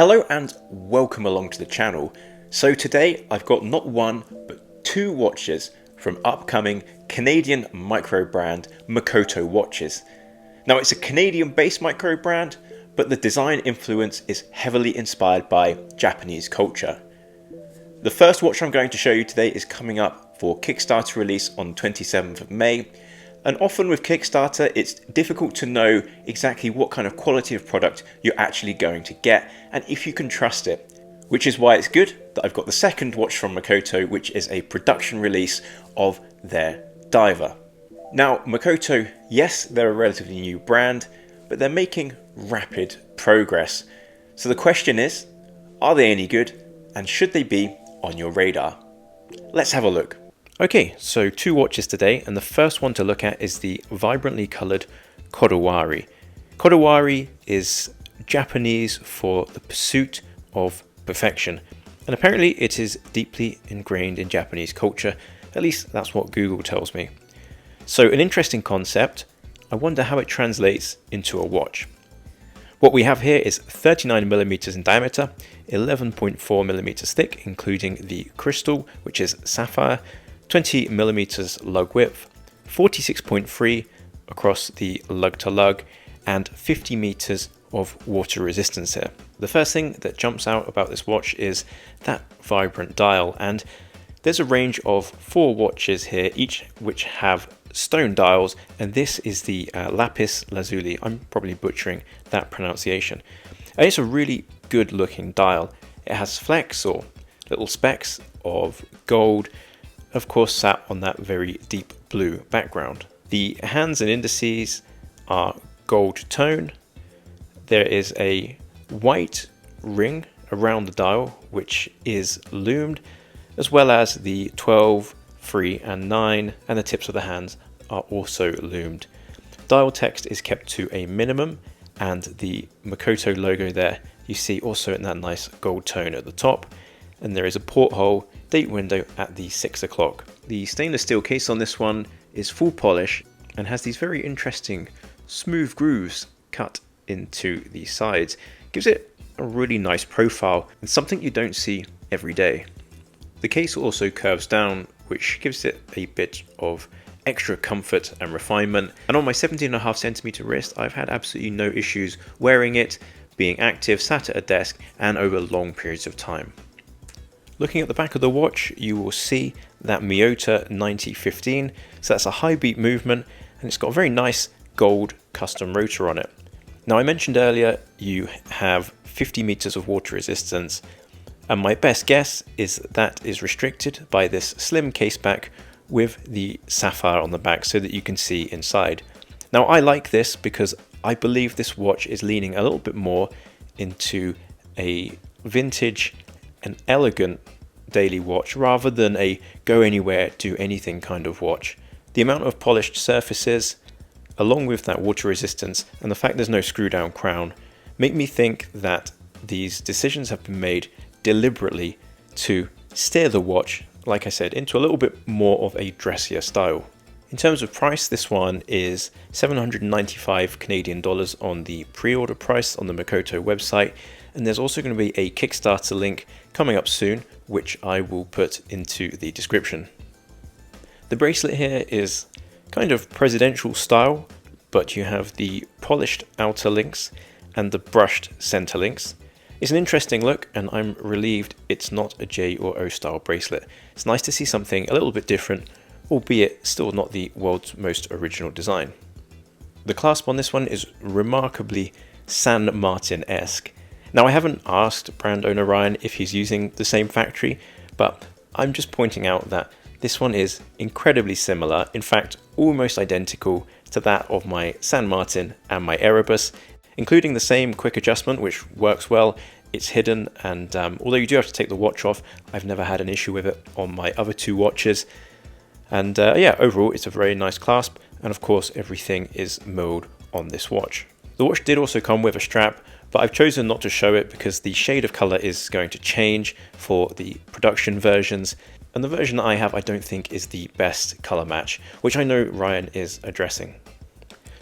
Hello and welcome along to the channel. So today I've got not one but two watches from upcoming Canadian micro brand Makoto watches. Now it's a Canadian based micro brand, but the design influence is heavily inspired by Japanese culture. The first watch I'm going to show you today is coming up for Kickstarter release on 27th of May. And often with Kickstarter, it's difficult to know exactly what kind of quality of product you're actually going to get and if you can trust it, which is why it's good that I've got the second watch from Makoto, which is a production release of their diver. Now, Makoto, yes, they're a relatively new brand, but they're making rapid progress. So the question is, are they any good and should they be on your radar? Let's have a look. Okay, so two watches today, and the first one to look at is the vibrantly coloured Kodawari. Kodawari is Japanese for the pursuit of perfection, and apparently it is deeply ingrained in Japanese culture, at least that's what Google tells me. So an interesting concept. I wonder how it translates into a watch. What we have here is 39mm in diameter, 11.4mm thick, including the crystal, which is sapphire, 20mm lug width, 46.3 across the lug to lug, and 50 meters of water resistance here. The first thing that jumps out about this watch is that vibrant dial, and there's a range of 4 watches here, each which have stone dials, and this is the lapis lazuli. I'm probably butchering that pronunciation. And it's a really good looking dial. It has flecks or little specks of gold, of course sat on that very deep blue background. The hands and indices are gold tone. There is a white ring around the dial which is loomed, as well as the 12, 3 and 9, and the tips of the hands are also loomed. Dial text is kept to a minimum, and the Makoto logo there you see also in that nice gold tone at the top, and there is a porthole date window at the 6 o'clock. The stainless steel case on this one is full polish and has these very interesting smooth grooves cut into the sides. Gives it a really nice profile and something you don't see every day. The case also curves down, which gives it a bit of extra comfort and refinement. And on my 17.5cm wrist, I've had absolutely no issues wearing it, being active, sat at a desk, and over long periods of time. Looking at the back of the watch, you will see that Miyota 9015, so that's a high beat movement, and it's got a very nice gold custom rotor on it. Now I mentioned earlier you have 50 meters of water resistance, and my best guess is that is restricted by this slim case back with the sapphire on the back so that you can see inside. Now I like this because I believe this watch is leaning a little bit more into a vintage, an elegant daily watch rather than a go anywhere, do anything kind of watch. The amount of polished surfaces, along with that water resistance and the fact there's no screw down crown, make me think that these decisions have been made deliberately to steer the watch, like I said, into a little bit more of a dressier style. In terms of price, this one is 795 Canadian dollars on the pre-order price on the Makoto website, and there's also going to be a Kickstarter link coming up soon, which I will put into the description. The bracelet here is kind of presidential style, but you have the polished outer links and the brushed center links. It's an interesting look, and I'm relieved it's not a J or O style bracelet. It's nice to see something a little bit different, albeit still not the world's most original design. The clasp on this one is remarkably San Martin-esque. Now I haven't asked brand owner Ryan if he's using the same factory, but I'm just pointing out that this one is incredibly similar, in fact almost identical to that of my San Martin and my Erebus, including the same quick adjustment which works well. It's hidden, and although you do have to take the watch off, I've never had an issue with it on my other two watches. And yeah, overall it's a very nice clasp, and of course everything is milled on this watch. The watch did also come with a strap, but I've chosen not to show it because the shade of colour is going to change for the production versions, and the version that I have I don't think is the best colour match, which I know Ryan is addressing.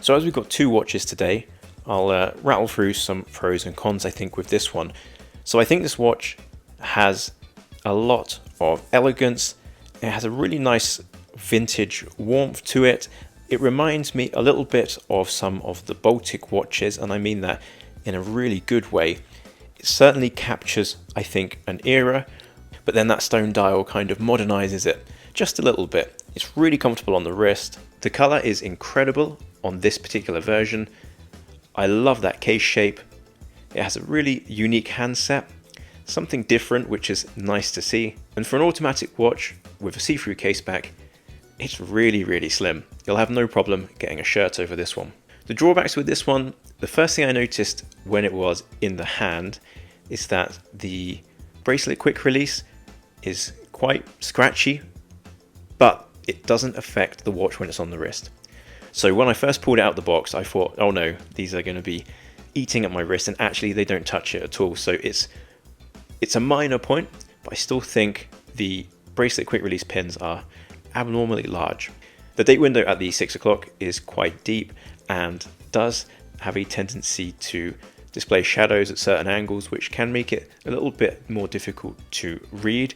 So as we've got two watches today, I'll rattle through some pros and cons I think with this one. So I think this watch has a lot of elegance. It has a really nice vintage warmth to it. It reminds me a little bit of some of the Baltic watches, and I mean that in a really good way. It certainly captures, I think, an era, but then that stone dial kind of modernizes it just a little bit. It's really comfortable on the wrist. The color is incredible on this particular version. I love that case shape. It has a really unique handset, something different, which is nice to see. And for an automatic watch with a see-through case back, it's really, really slim. You'll have no problem getting a shirt over this one. The drawbacks with this one, the first thing I noticed when it was in the hand is that the bracelet quick release is quite scratchy, but it doesn't affect the watch when it's on the wrist. So when I first pulled it out the box, I thought, oh no, these are going to be eating at my wrist, and actually they don't touch it at all. So it's a minor point, but I still think the bracelet quick release pins are abnormally large. The date window at the 6 o'clock is quite deep and does have a tendency to display shadows at certain angles, which can make it a little bit more difficult to read.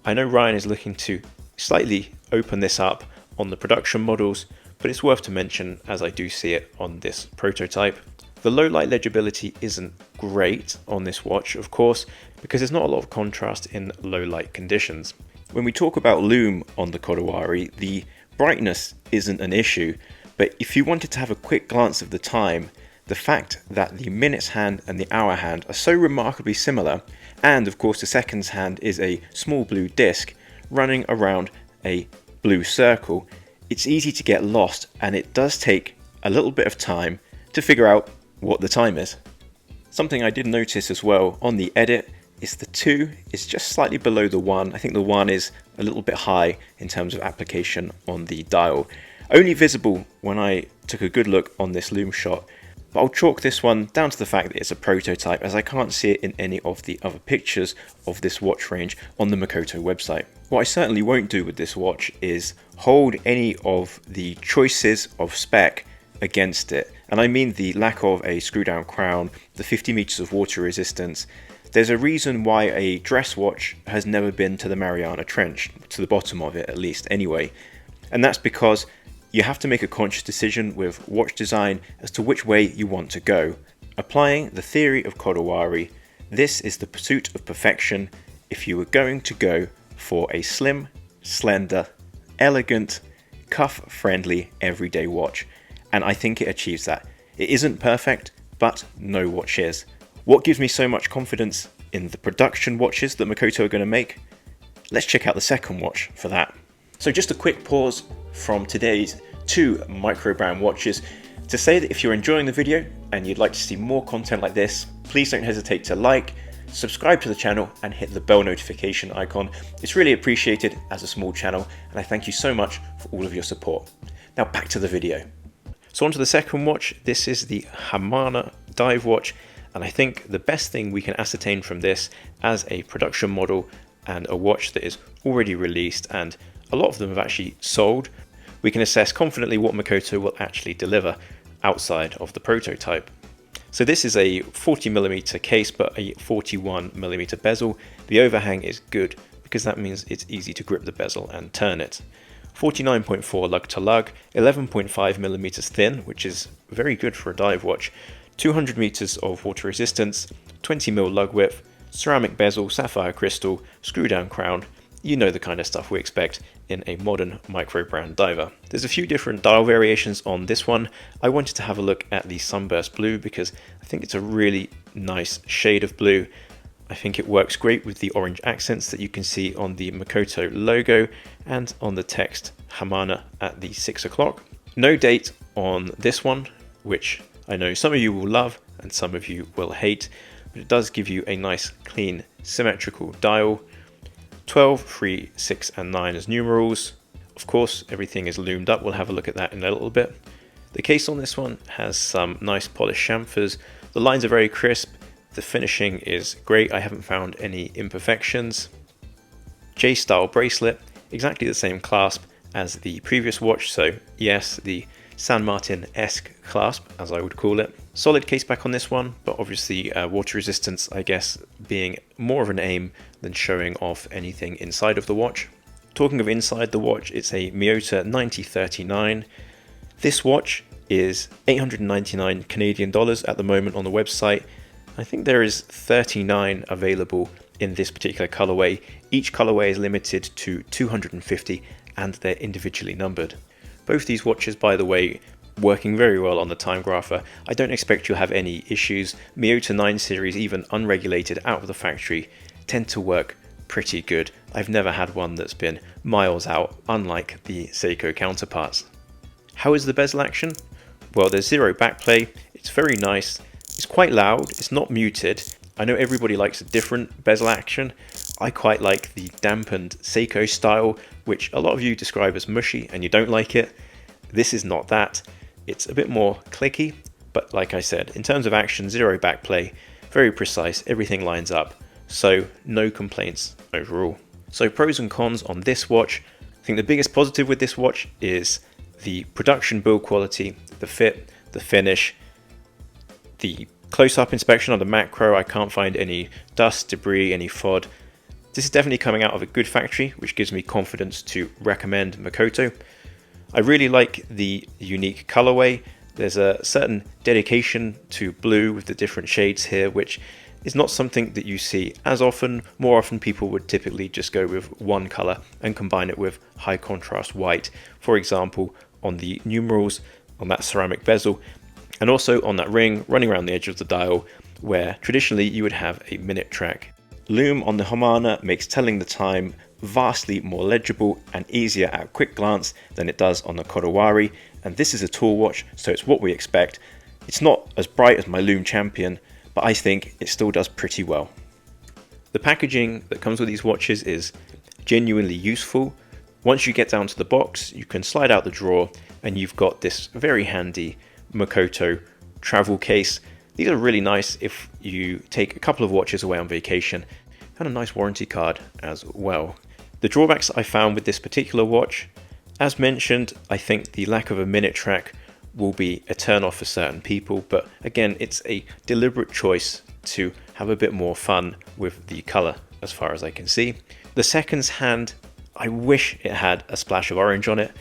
I know Ryan is looking to slightly open this up on the production models, but it's worth to mention as I do see it on this prototype. The low light legibility isn't great on this watch, of course, because there's not a lot of contrast in low light conditions. When we talk about lume on the Kodawari, the brightness isn't an issue, but if you wanted to have a quick glance of the time, the fact that the minutes hand and the hour hand are so remarkably similar, and of course the seconds hand is a small blue disc running around a blue circle, it's easy to get lost, and it does take a little bit of time to figure out what the time is. Something I did notice as well on the edit is the 2 is just slightly below the 1. I think the 1 is a little bit high in terms of application on the dial. Only visible when I took a good look on this lume shot, but I'll chalk this one down to the fact that it's a prototype, as I can't see it in any of the other pictures of this watch range on the Makoto website. What I certainly won't do with this watch is hold any of the choices of spec against it, and I mean the lack of a screw down crown, the 50 meters of water resistance. There's a reason why a dress watch has never been to the Mariana Trench, to the bottom of it at least anyway, and that's because you have to make a conscious decision with watch design as to which way you want to go. Applying the theory of Kodawari, this is the pursuit of perfection if you were going to go for a slim, slender, elegant, cuff-friendly everyday watch, and I think it achieves that. It isn't perfect, but no watch is. What gives me so much confidence in the production watches that Makoto are going to make? Let's check out the second watch for that. So just a quick pause from today's 2 microbrand watches to say that if you're enjoying the video and you'd like to see more content like this, please don't hesitate to like, subscribe to the channel and hit the bell notification icon. It's really appreciated as a small channel, and I thank you so much for all of your support. Now back to the video. So on to the second watch. This is the Hamana dive watch, and I think the best thing we can ascertain from this as a production model and a watch that is already released, and a lot of them have actually sold, we can assess confidently what Makoto will actually deliver outside of the prototype. So this is a 40mm case but a 41mm bezel. The overhang is good because that means it's easy to grip the bezel and turn it. 49.4 lug to lug, 11.5mm thin, which is very good for a dive watch, 200 meters of water resistance, 20mm lug width, ceramic bezel, sapphire crystal, screw down crown. You know the kind of stuff we expect in a modern micro-brand diver. There's a few different dial variations on this one. I wanted to have a look at the Sunburst Blue because I think it's a really nice shade of blue. I think it works great with the orange accents that you can see on the Makoto logo and on the text Hamana at the 6 o'clock. No date on this one, which I know some of you will love and some of you will hate, but it does give you a nice, clean, symmetrical dial. 12, 3, 6 and 9 as numerals. Of course, everything is loomed up. We'll have a look at that in a little bit. The case on this one has some nice polished chamfers. The lines are very crisp. The finishing is great. I haven't found any imperfections. J-style bracelet, exactly the same clasp as the previous watch. So yes, the San Martin-esque clasp, as I would call it. Solid case back on this one, but obviously water resistance, I guess, being more of an aim than showing off anything inside of the watch. Talking of inside the watch, it's a Miyota 9039. This watch is 899 Canadian dollars at the moment on the website. I think there is 39 available in this particular colorway. Each colorway is limited to 250 and they're individually numbered. Both these watches, by the way, working very well on the time grapher. I don't expect you'll have any issues. Miyota 9 series, even unregulated out of the factory, tend to work pretty good. I've never had one that's been miles out, unlike the Seiko counterparts. How is the bezel action? Well, there's zero backplay, it's very nice, it's quite loud, it's not muted. I know everybody likes a different bezel action. I quite like the dampened Seiko style, which a lot of you describe as mushy and you don't like it. This is not that. It's a bit more clicky, but like I said, in terms of action, zero backplay, very precise, everything lines up, so no complaints overall. So pros and cons on this watch. I think the biggest positive with this watch is the production build quality, the fit, the finish, the close-up inspection on the macro. I can't find any dust, debris, any FOD. This is definitely coming out of a good factory, which gives me confidence to recommend Makoto. I really like the unique colorway. There's a certain dedication to blue with the different shades here, which is not something that you see as often. More often people would typically just go with one color and combine it with high contrast white. For example, on the numerals, on that ceramic bezel, and also on that ring running around the edge of the dial, where traditionally you would have a minute track. Lume on the Hamana makes telling the time vastly more legible and easier at quick glance than it does on the Kodawari, and this is a tool watch, so it's what we expect. It's not as bright as my Lume Champion, but I think it still does pretty well. The packaging that comes with these watches is genuinely useful. Once you get down to the box, you can slide out the drawer and you've got this very handy Makoto travel case. These are really nice if you take a couple of watches away on vacation, and a nice warranty card as well. The drawbacks I found with this particular watch, as mentioned, I think the lack of a minute track will be a turn off for certain people, but again, it's a deliberate choice to have a bit more fun with the color as far as I can see. The seconds hand, I wish it had a splash of orange on it.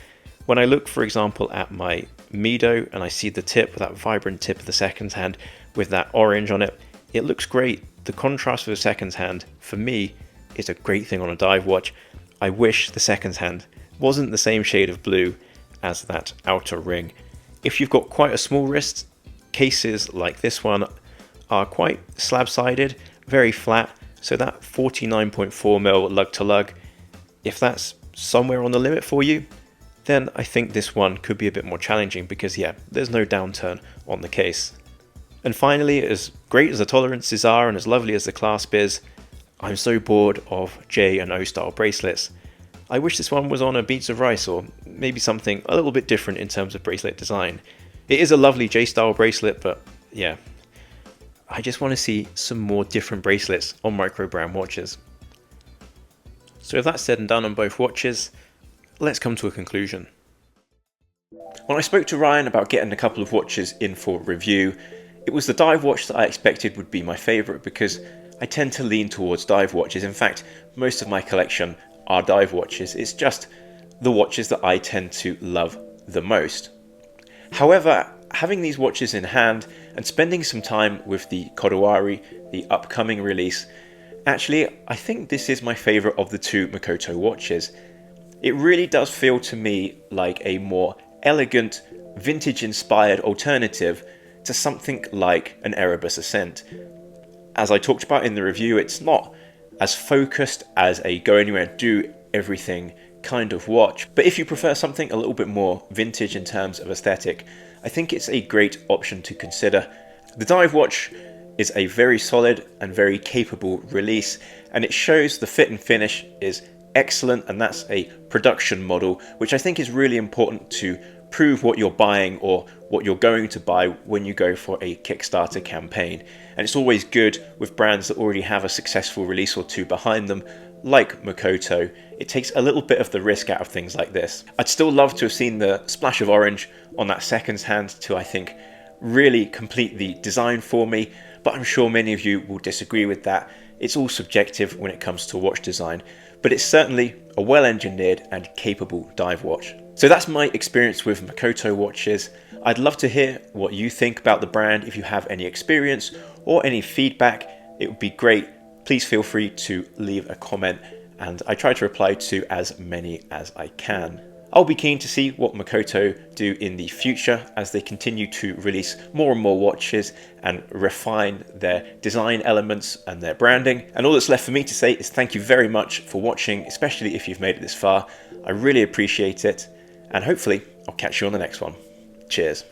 When I look, for example, at my Mido and I see the tip, that vibrant tip of the seconds hand with that orange on it, it looks great. The contrast of the seconds hand, for me, is a great thing on a dive watch. I wish the seconds hand wasn't the same shade of blue as that outer ring. If you've got quite a small wrist, cases like this one are quite slab-sided, very flat, so that 49.4mm lug to lug, if that's somewhere on the limit for you, then I think this one could be a bit more challenging because yeah, there's no downturn on the case. And finally, as great as the tolerances are and as lovely as the clasp is, I'm so bored of J and O style bracelets. I wish this one was on a Beats of Rice or maybe something a little bit different in terms of bracelet design. It is a lovely J style bracelet, but yeah, I just want to see some more different bracelets on microbrand watches. So with that said and done on both watches, let's come to a conclusion. When I spoke to Ryan about getting a couple of watches in for review, it was the dive watch that I expected would be my favourite because I tend to lean towards dive watches. In fact, most of my collection are dive watches. It's just the watches that I tend to love the most. However, having these watches in hand and spending some time with the Kodawari, the upcoming release, actually I think this is my favourite of the two Makoto watches. It really does feel to me like a more elegant, vintage-inspired alternative to something like an Erebus Ascent. As I talked about in the review, it's not as focused as a go anywhere, do everything kind of watch. But if you prefer something a little bit more vintage in terms of aesthetic, I think it's a great option to consider. The dive watch is a very solid and very capable release, and it shows the fit and finish is excellent, and that's a production model, which I think is really important to prove what you're buying or what you're going to buy when you go for a Kickstarter campaign. And it's always good with brands that already have a successful release or two behind them, like Makoto, it takes a little bit of the risk out of things like this. I'd still love to have seen the splash of orange on that seconds hand to, I think, really complete the design for me, but I'm sure many of you will disagree with that. It's all subjective when it comes to watch design, but it's certainly a well-engineered and capable dive watch. So that's my experience with Makoto watches. I'd love to hear what you think about the brand. If you have any experience or any feedback, it would be great. Please feel free to leave a comment, and I try to reply to as many as I can. I'll be keen to see what Makoto do in the future as they continue to release more and more watches and refine their design elements and their branding. And all that's left for me to say is thank you very much for watching, especially if you've made it this far. I really appreciate it, and hopefully I'll catch you on the next one. Cheers.